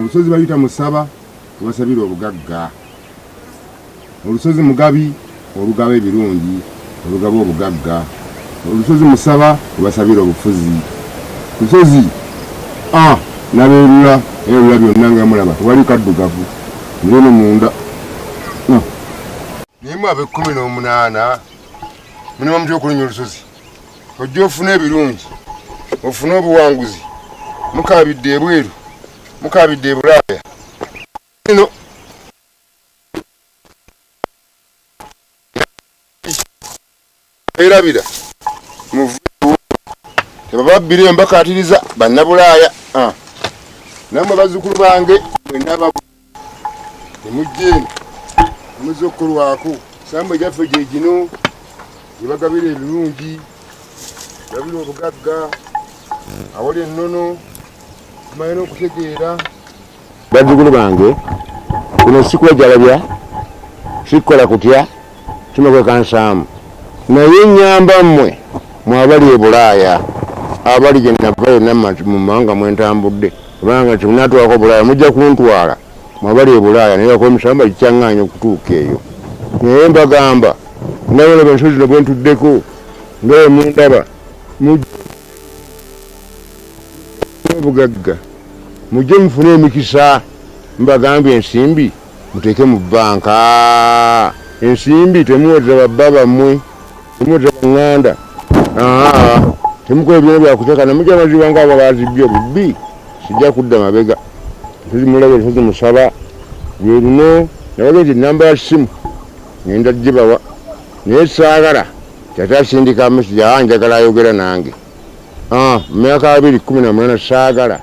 Olusozi bayita Musaba basabira obugagga. Olusozi Mugabi olugaba ebirungi olugaba obugagga. Olusozi Musaba basabira obufuzi. Olusozi nabeerula erula byonna nga mulaba tewali kaddugavu ngeno munda. Nimu abe 18 mulimu omuti okulinya olusozi ojja ofune ebirungi ofune obuwanguzi mukabidde ebweru mukabidde ebulaaya ino erabira muvubu tebababbire mbakatiriza bannabulaaya namwe bazzukulu bange bwendaba temujjeeni muze okukolwako samba gyaffe gye gino gyebagabira ebirungi gabira obugagga awali ennono tumanyi n'okutegeera bazzukulu bange kuno sikwejalabya sikukola kutya kimakwekansaamu naye nyamba mmwe mwabali ebulaaya abali gye nava yonna mu mawanga mwentambudde kubanga kimunatwako bulaaya mujja kuntwala mwabali ebulaaya naye bakuba emisamba gikyaŋŋaanya okutuuka eyo naye mbagamba ndabona ensozi zino bwe ntuddeko ngawe mundaba obugagga mujje mufune emikisa mbagambye ensimbi muteeke mu bbanka ensimbi temuweza babba bammwe temuweza baŋŋanda temukola ebyona byakuteka namujja amaziba ngaabo bazibbye obubbi sijja kudda mabega tulimulaba olusozi Musaba lwe luno nabagenzi enamba ya ssimu ngenda gibawa naye saagala kyatasindika mesigi njagala ayogera nange mu myaka 2018 saagala